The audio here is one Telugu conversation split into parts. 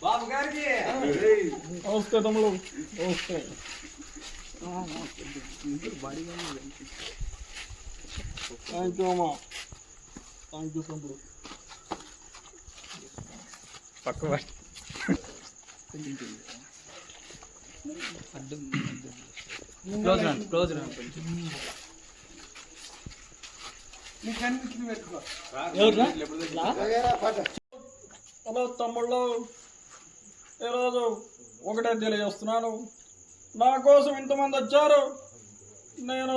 బాబు గారికి నమస్తే తమ్ముడు. నమస్తే. థ్యాంక్ యూ అమ్మా. థ్యాంక్ యూ తమ్ముడు. పక్క క్లోజ్ హలో తమ్ముళ్ళు, ఈరోజు ఒకటే తెలియజేస్తున్నాను. నా కోసం ఇంతమంది వచ్చారు. నేను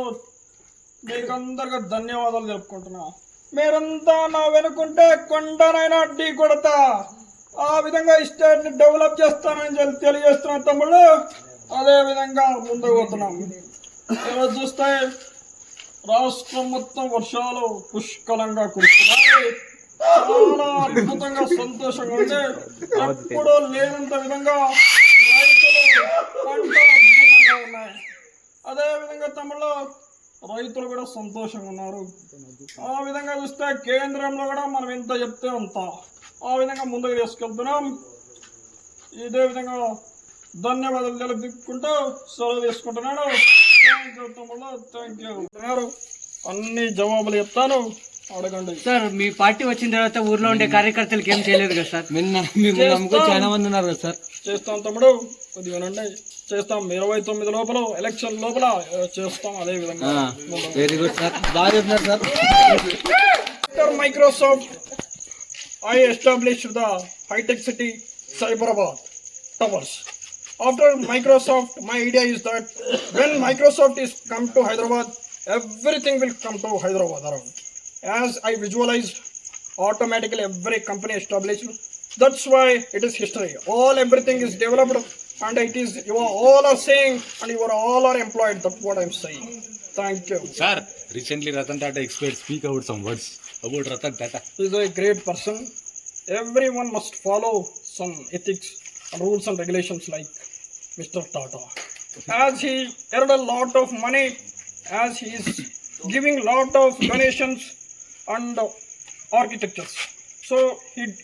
మీకందరికీ ధన్యవాదాలు తెలుపుకుంటున్నా. మీరంతా నా వెనుకుంటే కొండనైనా ఢీ కొడతా, ఆ విధంగా ఈ స్టేట్ని డెవలప్ చేస్తానని తెలియజేస్తున్నాను తమ్ముళ్ళు. అదే విధంగా ముందుకు పోతున్నాం. ఈరోజు చూస్తే రాష్ట్రం మొత్తం వర్షాలు పుష్కలంగా కురుస్తున్నాయి. చాలా అద్భుతంగా సంతోషంగా ఉంది. ఎప్పుడూ లేనంత విధంగా రైతులు పంటలు అద్భుతంగా ఉన్నాయి. అదే విధంగా తమ్ముళ్ళు రైతులు కూడా సంతోషంగా ఉన్నారు. ఆ విధంగా చూస్తే కేంద్రంలో కూడా మనం ఎంత చెప్తే అంత ఆ విధంగా ముందుకు తీసుకెళ్తున్నాం. ఇదే విధంగా ధన్యవాదాలు తెలుపుకుంటూ సెలవు తీసుకుంటున్నాను. థ్యాంక్ యూ తమ్ముళ్ళు, థ్యాంక్ యూ. అన్ని జవాబులు చెప్తాను, అడగండి. సార్, మీ పార్టీ వచ్చిన తర్వాత ఊర్లో ఉండే కార్యకర్తలకు ఏం చేయలేదు కదా సార్? చాలా మంది ఉన్నారు కదా సార్. చేస్తాం తమ్ముడు, కొద్దిగా వినండి. చేస్తాం 29 లోపల ఎలక్షన్ లోపల చేస్తాం. అదే విధంగా వెరీ గుడ్ సార్, బాగా చెప్పినారు sir. Microsoft, I established the high-tech city Cyberabad towers. After Microsoft, my idea is that when Microsoft is come to Hyderabad, everything will come to Hyderabad around. As I visualized, automatically every company established. That's why it is history. Everything is developed, and it is you all are saying, and you are all are employed. That's what I'm saying. Thank you. Sir, recently Ratan Tata expert speak out some words about Ratan Tata. He is a great person. Everyone must follow some ethics and rules and regulations like Mr. Tata. As he earned a lot of money, as he is giving lot of donations and architectures. So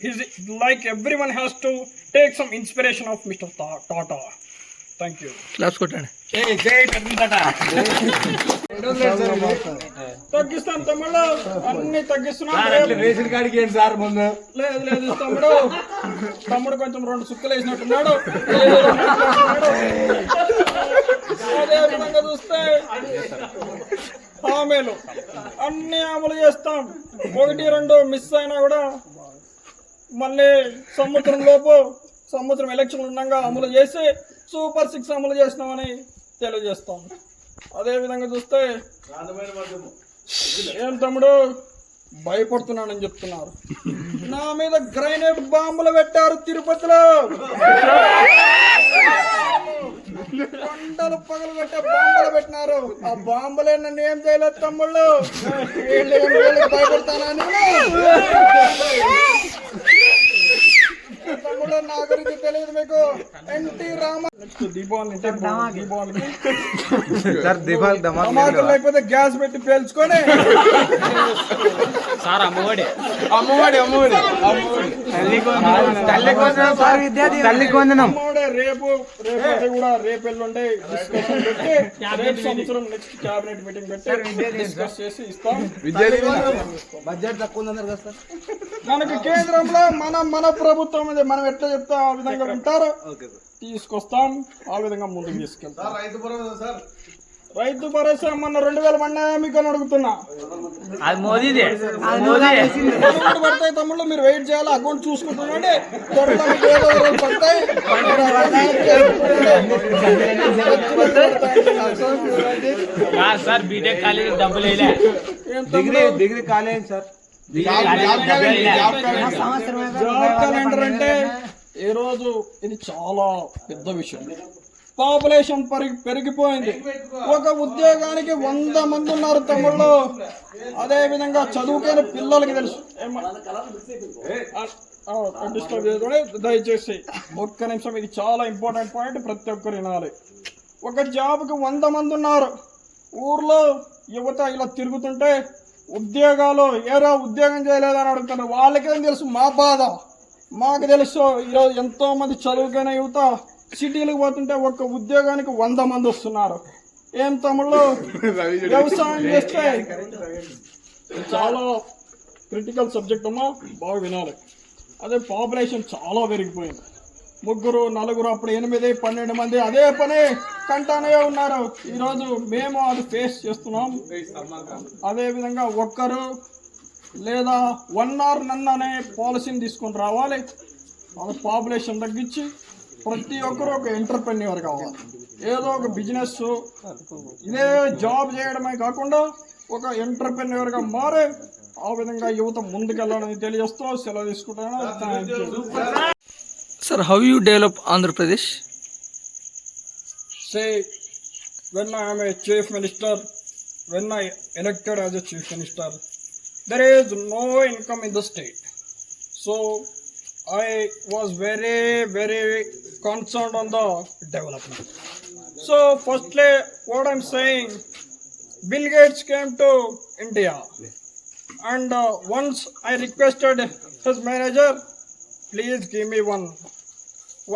he's like everyone has to take some inspiration of Mr. Tata. Thank you. Class కొట్టండి. తగ్గిస్తాం తమ్ముడు, అన్ని తగ్గిస్తున్నాం. రేషన్ కార్డుకి ఏంటి సార్ ముందు? లేదు లేదు తమ్ముడు, తమ్ముడు కొంచెం 2 సుక్కలు వేసినట్టున్నాడు. అదే విధంగా చూస్తే హామీలు అన్ని అమలు చేస్తాం. 1-2 మిస్ అయినా కూడా మళ్ళీ సంవత్సరం ఎలక్షన్ ఉండగా అమలు చేసి సూపర్ 6 అమలు చేసినామని తెలియజేస్తాం. అదే విధంగా చూస్తే ఏం తమ్ముడు భయపడుతున్నానని చెప్తున్నారు. నా మీద గ్రైనేడ్ బాంబులు పెట్టారు తిరుపతిలో. కొండలు పగలు పెట్టే బాంబులు పెట్టినారు. ఆ బాంబులే నన్ను ఏం చేయలేదు తమ్ముళ్ళు. భయపడతానని తమ్ముళ్ళు నా గురించి తెలియదు మీకు. ఎన్టీ రామ దీపావళి లేకపోతే గ్యాస్ పెట్టి పేల్చుకొని సార్, అమ్మఒడి తల్లికి వందనం. రేపు కూడా ఎల్లుండే డిస్కషన్ పెట్టి రేపు సంవత్సరం నెక్స్ట్ క్యాబినెట్ మీటింగ్ పెట్టి డిస్కస్ చేసి ఇస్తాం. బడ్జెట్ తక్కువ ఉందన్నారు కదా సార్. మనకి కేంద్రంలో మన ప్రభుత్వం మనం ఎట్లా చెప్తా ఆ విధంగా వింటారు, తీసుకొస్తాం. ఆ విధంగా ముందుకు తీసుకెళ్తాం. రైతు భరోసా మొన్న 2000 మంది మీకు అని అడుగుతున్నా. అది మోదీదే. పడతాయి తమ్ముళ్ళు, మీరు వెయిట్ చేయాలి. అకౌంట్ చూసుకుంటున్నాండి, త్వరలో మీకు ఏదో రోజు పడతాయి. సార్, బీటెక్ కాలేజ్ డబ్బులు degree college sir. Job calendar అంటే ఈ రోజు ఇది చాలా పెద్ద విషయం. పాపులేషన్ పెరిగిపోయింది. ఒక ఉద్యోగానికి 100 మంది ఉన్నారు తమ్ముళ్ళు. అదే విధంగా చదువుకునే పిల్లలకి తెలుసు. డిస్టర్బ్ చేసుకుని దయచేసి ఒక్క నిమిషం, ఇది చాలా ఇంపార్టెంట్ పాయింట్, ప్రతి ఒక్కరు వినాలి. ఒక జాబ్కి 100 మంది ఉన్నారు. ఊర్లో యువత ఇలా తిరుగుతుంటే ఉద్యోగాలు ఏదో ఉద్యోగం చేయలేదని అడుగుతున్నారు. వాళ్ళకేం తెలుసు మా బాధ, మాకు తెలుసు. ఈరోజు ఎంతో మంది చదువుకునే యువత సిటీలకు పోతుంటే ఒక్క ఉద్యోగానికి 100 మంది వస్తున్నారు. ఏం తమ్ముళ్ళు, వ్యవసాయం చేస్తే చాలా క్రిటికల్ సబ్జెక్ట్ అమ్మా, బాగా వినాలి. అదే పాపులేషన్ చాలా పెరిగిపోయింది. 3, 4, అప్పుడు 8, 12 మంది అదే పని కంటానే ఉన్నారు. ఈరోజు మేము అది ఫేస్ చేస్తున్నాం. అదేవిధంగా ఒక్కరు లేదా 1 or none అనే పాలసీని తీసుకొని రావాలి. అది పాపులేషన్ తగ్గించి ప్రతి ఒక్కరు ఒక ఎంటర్ప్రెన్యూర్ కావాలి. ఏదో ఒక బిజినెస్, ఇదే జాబ్ చేయడమే కాకుండా ఒక ఎంటర్ప్రెన్యూర్గా మారే ఆ విధంగా యువత ముందుకెళ్ళాలని తెలియజేస్తూ సెలవు తీసుకుంటాను. Thank you. Sir, how you develop Andhra Pradesh? Say, when I am a chief minister, when I elected as a chief minister, there is no income in the state. So I was very, very concerned on the development. So firstly, what I'm saying, Bill Gates came to India, and once I requested his manager, please give me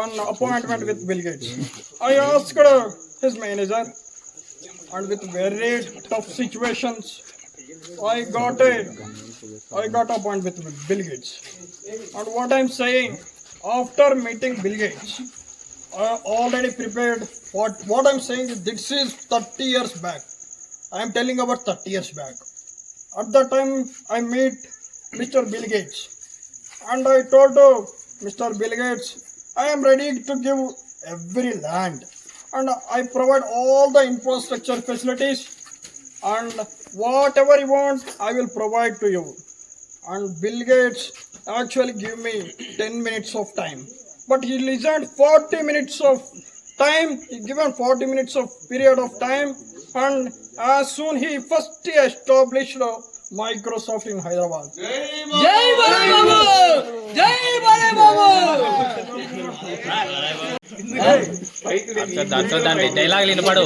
one appointment with Bill Gates. I asked his manager, and with very tough situations, I got appointment with Bill Gates. And what I'm saying, after meeting Bill Gates, I already prepared. What I'm saying is, this is 30 years back. I am telling about 30 years back. At that time, I meet Mr. Bill Gates, and I told to Mr. Bill Gates, I am ready to give every land, and I provide all the infrastructure facilities, and whatever you want, I will provide to you. And Bill Gates actually give me 10 minutes of time, but he listened 40 minutes of time. He given 40 minutes of period of time, and as soon he first established Microsoft in Hyderabad. Jai Bale Babu! Jai Bale Babu! దాంట్లో డైలాగ్ వినపడు.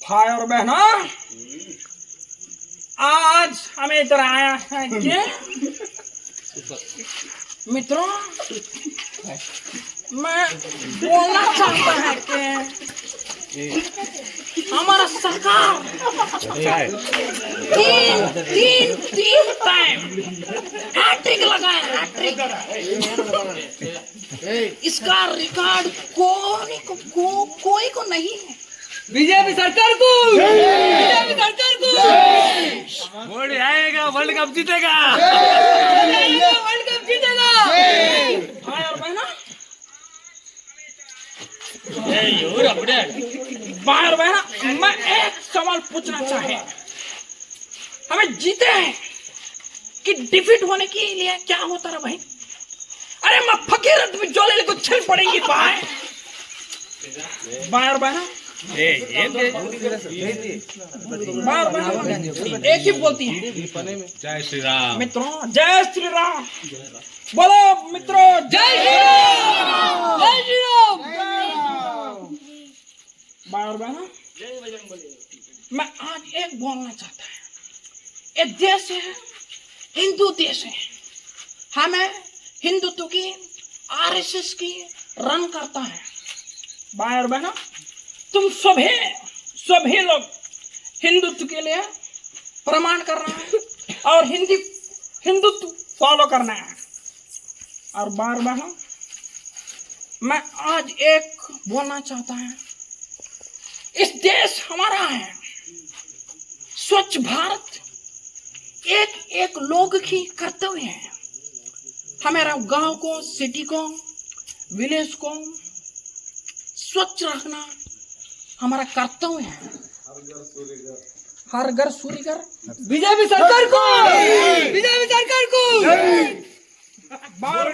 भाई और बहनों, आज हमें इधर आया है कि मित्रों, मैं बोलना चाहता है कि हमारा सरकार तीन टाइम हैट्रिक लगाया, हैट्रिक। इसका रिकॉर्ड कोई को नहीं है। बीजेपी सरकार को! बीजेपी सरकार को! मोदी आएगा, वर्ल्ड कप जीतेगा। वर्ल्ड कप जीतेगा! भाई और बहनों, भाई और बहनों, मैं एक सवाल पूछना चाहे, हमें जीते हैं कि डिफीट होने के लिए क्या होता है भाई? अरे मैं फकीर में जोले को छल पड़ेंगी भाई। भाई और बहनों, एक ही बोलती है, జై శ్రీరామ్. मित्रों जय श्री राम। बोलो मित्रों जय श्री राम! जय श्री राम! भाई और बहनों, मैं आज एक बोलना चाहता हूँ, ये देश है, हिंदू देश है। हमें हिंदुत्व की आरएसएस की रन करता है। भाई और बहनों, तुम सभी लोग हिंदुत्व के लिए प्रमाण करना है और हिंदुत्व फॉलो करना है। और बार बार मैं आज एक बोलना चाहता हूँ, इस देश हमारा है, स्वच्छ भारत एक लोग की कर्तव्य है। हमारा गांव को, सिटी को, विलेज को स्वच्छ रखना हमारा कर्तव्य है। हर घर सूर्य घर। बीजेपी सरकार को! बीजेपी सरकार को! बार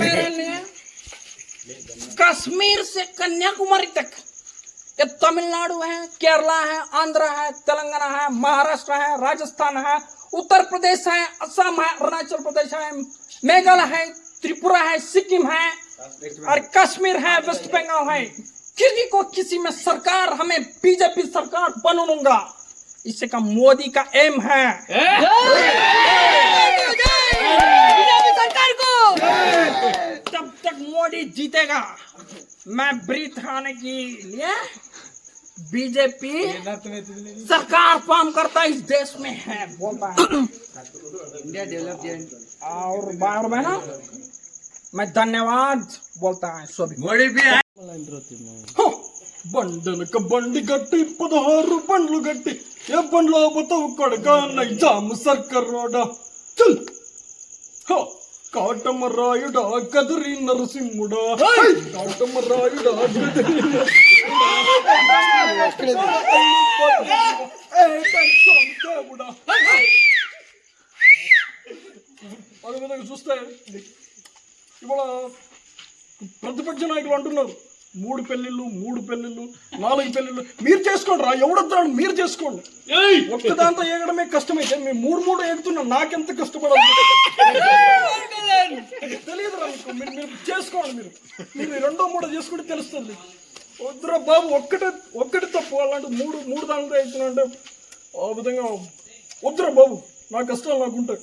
मेरे लिए कश्मीर से कन्याकुमारी तक, ये तमिलनाडु है, केरला है, आंध्र है, तेलंगाना है, महाराष्ट्र है, राजस्थान है, उत्तर प्रदेश है, असम है, अरुणाचल प्रदेश है, मेघालय है, त्रिपुरा है, सिक्किम है और कश्मीर है, वेस्ट बंगाल है। किसी को किसी में सरकार, हमें बीजेपी सरकार बनूंगा, इसे का मोदी का एम है। बीजेपी सरकार को तब तक मोदी जीतेगा। मैं ब्रीथ आने के लिए बीजेपी सरकार काम करता इस देश में है बोलता है। इंडिया डेवलप చేయండి और बार में ना मैं धन्यवाद बोलता है सभी। బండనక బండి గట్టి 16 బండ్లు గట్టి ఏ బండ్లో పోతావు కొడక నైజాం సర్కర్ రోడ చల్ కాటమరాయుడా కదిరి నరసింహుడా కాటమరాయుడా కదిరి నరసింహుడా అదేవిధంగా చూస్తే ఇవాళ ప్రతిపక్ష నాయకులు అంటున్నారు 3 పెళ్లిళ్ళు 4 పెళ్లిళ్ళు మీరు చేసుకోండి రా, ఎవడొద్దాడు మీరు చేసుకోండి. ఒక్కదాంతో ఏగడమే కష్టమైతే మీరు 3 ఏగుతున్నా నాకెంత కష్టపడాలి తెలియదురా మీకు. మీరు చేసుకోండి, మీరు 2 3 చేసుకుంటే తెలుస్తుంది. వద్దురా బాబు, ఒక్కటి తప్పు అలాంటి 3 దాంతో అవుతున్నా అంటే ఆ విధంగా వద్దురా బాబు, నా కష్టాలు నాకుంటాయి.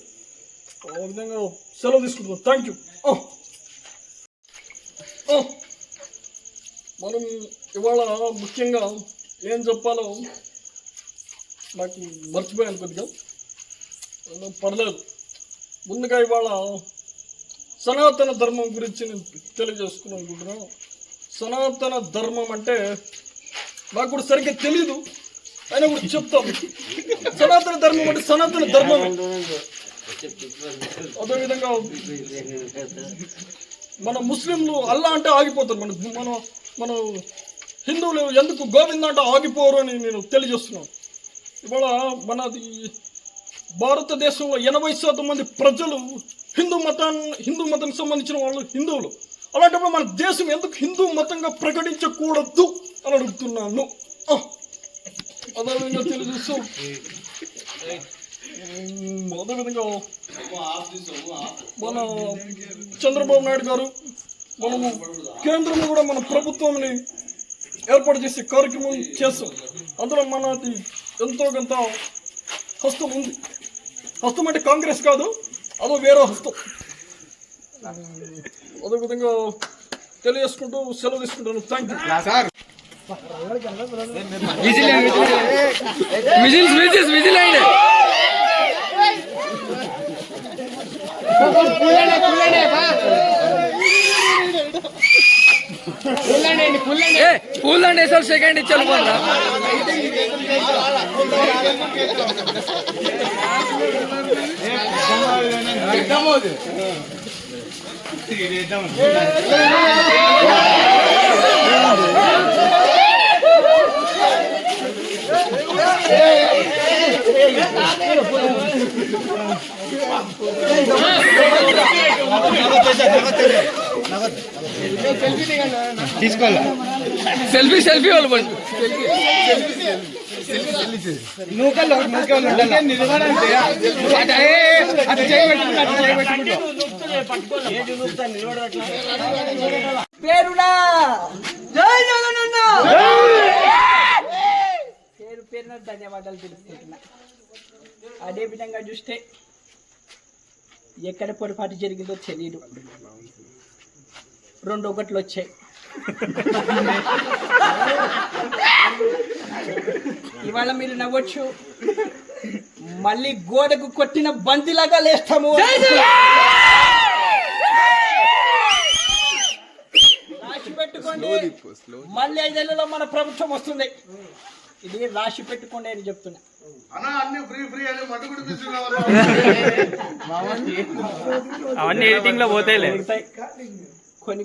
ఆ విధంగా సెలవు తీసుకుంటున్నాను. Thank you. మనం ఇవాళ ముఖ్యంగా ఏం చెప్పాలో నాకు మర్చిపోయాను కొద్దిగా, పర్లేదు. ముందుగా ఇవాళ సనాతన ధర్మం గురించి నేను తెలియజేసుకున్నాను. సనాతన ధర్మం అంటే నాకు కూడా సరిగ్గా తెలీదు, అయినా కూడా చెప్తాను. సనాతన ధర్మం అంటే సనాతన ధర్మం. అదేవిధంగా మన ముస్లింలు అల్లా అంటే ఆగిపోతారు, మన హిందువులు ఎందుకు గోవింద అంటే ఆగిపోరు అని నేను తెలియజేస్తున్నాను. ఇవాళ మనది భారతదేశంలో 80% మంది ప్రజలు హిందూ మతానికి సంబంధించిన వాళ్ళు హిందువులు. అలాంటప్పుడు మన దేశం ఎందుకు హిందూ మతంగా ప్రకటించకూడదు అని అడుగుతున్నాను. అదేవిధంగా తెలియజేస్తూ అదేవిధంగా మన చంద్రబాబు నాయుడు గారు మనము కేంద్రంలో కూడా మన ప్రభుత్వంని ఏర్పాటు చేసే కార్యక్రమం చేస్తాం. అందులో మనది ఎంతో కొంత హస్తం ఉంది. హస్తం అంటే కాంగ్రెస్ కాదు, అదో వేరే హస్తం. అదేవిధంగా తెలియజేసుకుంటూ సెలవు తీసుకుంటాను. Thank you. విజిల్ అయింది. పూలండి సార్, సెకండ్ ఇచ్చారు. తీసుకోవాలా సెల్ఫీ వాళ్ళు నూకల్లో పేరుడా జై జగనన్న పేరున ధన్యవాదాలు తెలుపుకుంటున్నా. అదే విధంగా చూస్తే ఎక్కడ పొరపాటు జరిగిందో తెలియదు. 2 ఒకట్లు వచ్చాయి. ఇవాళ మీరు నవ్వచ్చు, మళ్ళీ గోడకు కొట్టిన బంతిలాగా లేస్తాము. రాసి పెట్టుకోండి, మళ్ళీ 5 ఏళ్లలో మన ప్రభుత్వం వస్తుంది. ఇది రాసి పెట్టుకోండి అని చెప్తున్నా. అవన్నీ ఎడిటింగ్ లో పోతాయిలే.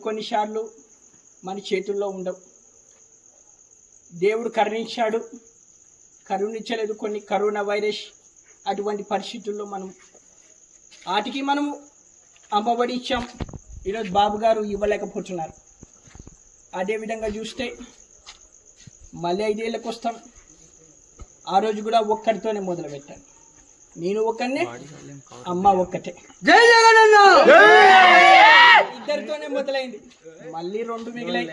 కొన్ని సార్లు మన చేతుల్లో ఉండవు. దేవుడు కరుణించాడు, కరుణించలేదు. కొన్ని కరోనా వైరస్ అటువంటి పరిస్థితుల్లో వాటికి మనము అమ్మఒడి ఇచ్చాం. ఈరోజు బాబు గారు ఇవ్వలేకపోతున్నారు. అదేవిధంగా చూస్తే మళ్ళీ 5 ఏళ్ళకి వస్తాం. ఆ రోజు కూడా ఒక్కరితోనే మొదలు పెట్టాను. నేను ఒక్కనే, అమ్మ ఒక్కటే. జై జగనన్న. ఇద్దరితోనే మొదలైంది, మళ్ళీ 2 మిగిలాయి.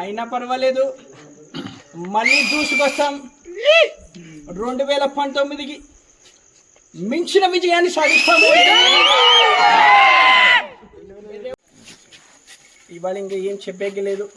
అయినా పర్వాలేదు, మళ్ళీ దూసుకొస్తాం. 2019కి మించిన విజయాన్ని సాధిస్తాము. ఇవాళ ఇంకా ఏం చెప్పేకి లేదు.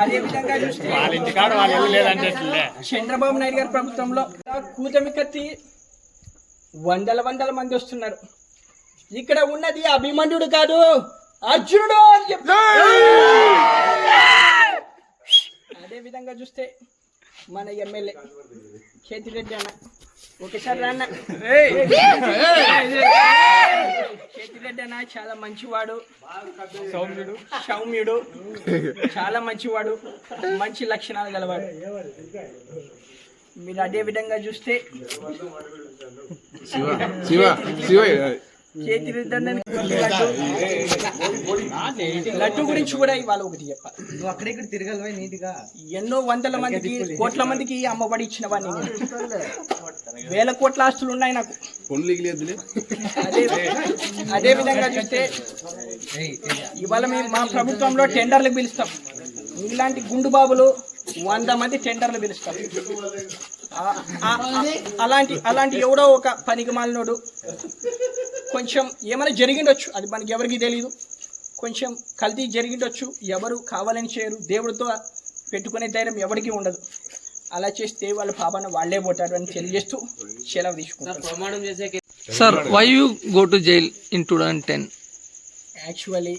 అదే విధంగా చూస్తే చంద్రబాబు నాయుడు గారి ప్రభుత్వంలో కూటమి కత్తి వందల మంది వస్తున్నారు. ఇక్కడ ఉన్నది అభిమన్యుడు కాదు, అర్జునుడు అని చెప్తారు. అదే విధంగా చూస్తే మన ఎమ్మెల్యే కేతిరెడ్డి అన్న, ఒకసారి రాన్న. కేతిరెడ్డి అన్న చాలా మంచివాడు, సౌమ్యుడు, చాలా మంచివాడు, మంచి లక్షణాలు గలవాడు. మీరు అదే విధంగా చూస్తే లడ్డు గురించి కూడా ఇవాళ ఒకటి చెప్పాలి. నువ్వు అక్కడిక్కడ తిరగలవా నీట్గా? ఎన్నో వందల మందికి, కోట్ల మందికి అమ్మబడి ఇచ్చిన వాడిని, వేల కోట్ల ఆస్తులు ఉన్నాయి నాకు. అదే విధంగా చూస్తే ఇవాళ మేము మా ప్రభుత్వంలో టెండర్లు పిలుస్తాం. ఇలాంటి గుండు బాబులు 100 మంది టెండర్లు పిలుస్తాం. అలాంటి ఎవడో ఒక పనికి మాలినోడు కొంచెం ఏమైనా జరిగిండొచ్చు, అది మనకి ఎవరికి తెలియదు. కొంచెం కల్తీ జరిగిండొచ్చు, ఎవరు కావాలని చేయరు. దేవుడితో పెట్టుకునే ధైర్యం ఎవరికి ఉండదు. అలా చేస్తే వాళ్ళ పాపన వాళ్ళే పోతారు అని తెలియజేస్తూ సెలవు తీసుకుంటారు. Sir, why you go to jail in 2010? Actually,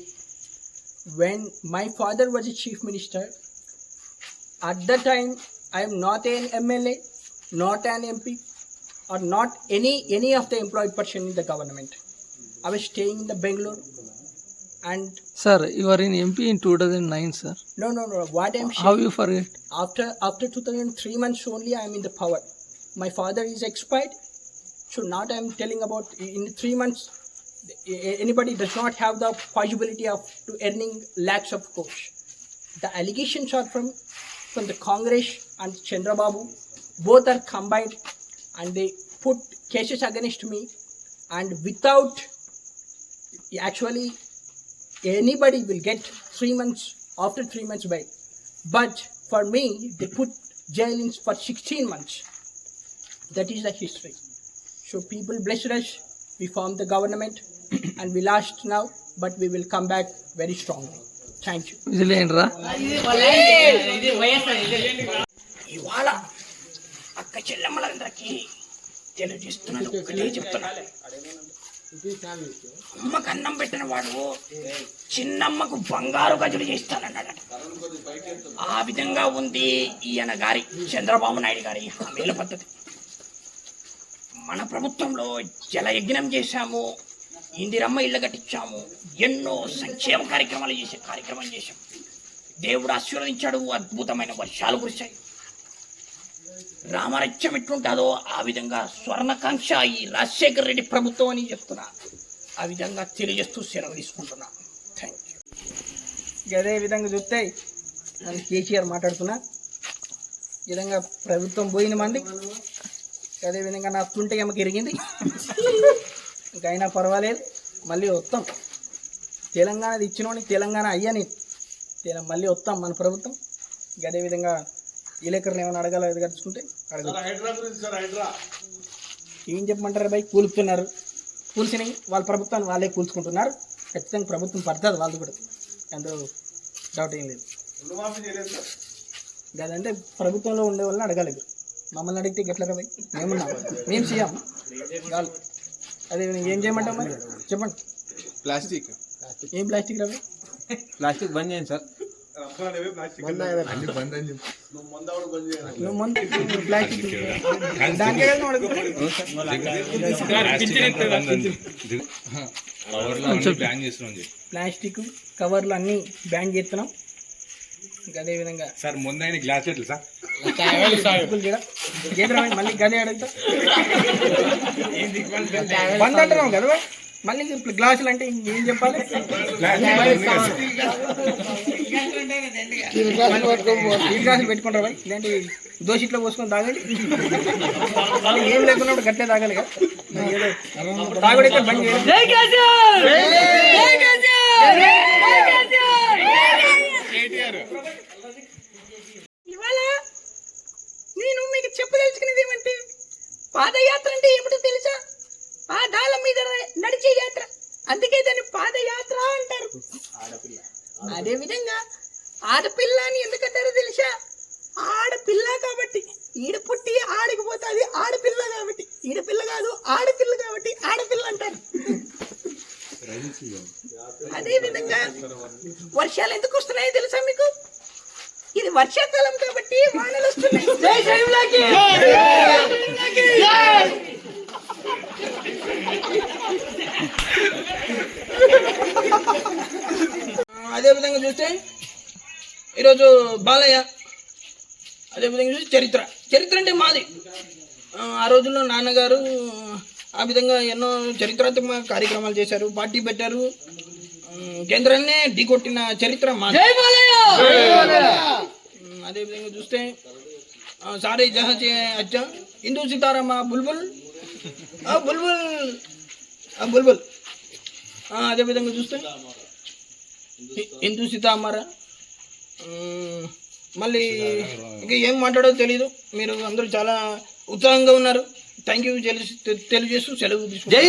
when my father was a chief minister, at that time I am not an MLA, not an MP, or not any of the employed person in the government. I was staying in the Bangalore, and Sir, you are in MP in 2009, sir. no. What I'm How saying, you forget? after 2003 months only I am in the power. My father is expired, so now I am telling about in 3 months. Anybody does not have the possibility of to earning lakhs of crores. The allegations are from the Congress and Chandrababu. Both are combined, and they put cases against me, and without actually anybody will get 3 months after 3 months bail. But for me, they put jail in for 16 months. That is the history. So people blessed us. We formed the government, and we lost now, but we will come back very strongly. Thank you. Vigilantra. ఇవాళ అక్క చెల్లెమ్మలందరికీ తెలియజేస్తున్నాను, ఒకటే చెప్తున్నాను. అమ్మకు అన్నం పెట్టిన వాడు చిన్నమ్మకు బంగారు గజులు చేస్తానన్నాడట. ఆ విధంగా ఉంది ఈయన గారి చంద్రబాబు నాయుడు గారి హామీల పద్ధతి. మన ప్రభుత్వంలో జలయజ్ఞం చేశాము, ఇందిరమ్మ ఇళ్ళ కట్టించాము, ఎన్నో సంక్షేమ కార్యక్రమం చేశాం. దేవుడు ఆశీర్వదించాడు, అద్భుతమైన వర్షాలు కురిశాయి. రామరాజ్యం ఎట్లుంటుందో ఆ విధంగా స్వర్ణకాంక్ష ఈ రాజశేఖర రెడ్డి ప్రభుత్వం అని చెప్తున్నా. ఆ విధంగా తెలియజేస్తూ సెలవు తీసుకుంటున్నా. Thank you. అదే విధంగా చూస్తే నన్ను కేసీఆర్ మాట్లాడుతున్నా. ఈ విధంగా ప్రభుత్వం పోయింది మంది. అదేవిధంగా నా తుంటే ఎమ్మకి ఇరిగింది. ఇంకైనా పర్వాలేదు, మళ్ళీ వస్తాం. తెలంగాణది ఇచ్చినోని తెలంగాణ అయ్యని మళ్ళీ వస్తాం మన ప్రభుత్వం. అదేవిధంగా విలేకరులు ఏమైనా అడగాలో ఎదగలుచుకుంటే అడగదు. ఏం చెప్పమంటారు భయ్? కూలుపుతున్నారు, కూల్చినాయి వాళ్ళ ప్రభుత్వాన్ని వాళ్ళే కూల్చుకుంటున్నారు. ఖచ్చితంగా ప్రభుత్వం పడుతుంది వాళ్ళు కూడా, అందులో డౌట్ ఏం లేదు. అదంటే ప్రభుత్వంలో ఉండే వాళ్ళని అడగాలి. మమ్మల్ని అడిగితే ఎట్లా భయ్? మేము సీఎం వాళ్ళు. అదే ఏం చేయమంటాం మరి చెప్పండి. ప్లాస్టిక్ ఏం ప్లాస్టిక్ రా? ప్లాస్టిక్ బంద్ చేయండి సార్. బంద్ అని చెప్పి నువ్వు ముందు ప్లాస్టిక్ దానికే కదా నువ్వు అడుగుతున్నావు. బ్యాన్ చేస్తున్నాం ప్లాస్టిక్ కవర్లు అన్నీ బ్యాన్ చేస్తున్నాం. ఇంకా అదేవిధంగా సార్ ముందైన గ్లాస్ ఎట్లు సార్ మళ్ళీ గదే అడుగుతా బంద్ అంటున్నావు కదా మళ్ళీ ఇప్పుడు గ్లాసులు అంటే ఇంకేం చెప్పాలి. ఈ గ్లాసులు పెట్టుకుంటారా బాయ్ ఇలాంటి దోషిట్లో పోసుకొని తాగండి. మళ్ళీ ఏం లేకున్నప్పుడు గట్లే తాగాలి కదా. ఏదో తాగుడైతే బంద్ చేయాలి. ఇవాళ నేను మీకు చెప్పదలుచుకునేది ఏమంటే పాదయాత్ర అంటే ఏమిటో తెలుసా? పాదాల మీద నడిచే యాత్ర, అందుకే దాన్ని పాదయాత్ర అంటారు. అదే విధంగా ఆడపిల్ల అని ఎందుకంటారో తెలుసా? ఆడపిల్ల కాబట్టి ఈడ పుట్టి ఆడికి పోతుంది, ఆడపిల్ల కాబట్టి ఈడపిల్ల కాదు ఆడపిల్ల కాబట్టి ఆడపిల్ల అంటారు. అదే విధంగా వర్షాలు ఎందుకు వస్తున్నాయో తెలుసా మీకు? ఇది వర్షాకాలం కాబట్టి వానలు వస్తున్నాయి. అదే విధంగా చూస్తే ఈరోజు బాలయ్య, అదే విధంగా చూస్తే చరిత్ర అంటే మాది. ఆ రోజుల్లో నాన్నగారు ఆ విధంగా ఎన్నో చరిత్రాత్మక కార్యక్రమాలు చేశారు, పార్టీ పెట్టారు, కేంద్రాన్నే ఢీకొట్టిన చరిత్ర మాది. అదే విధంగా చూస్తే సారే జహాజే అచ్చా హిందూ సీతారామ బుల్బుల్ బుల్బుల్. అదే విధంగా చూస్తే హిందూ సీతారామ. మళ్ళీ ఇంకా ఏం మాట్లాడో తెలీదు. మీరు అందరూ చాలా ఉత్సాహంగా ఉన్నారు. థ్యాంక్ యూ తెలియజేస్తూ సెలవు తీసుకుంటాం.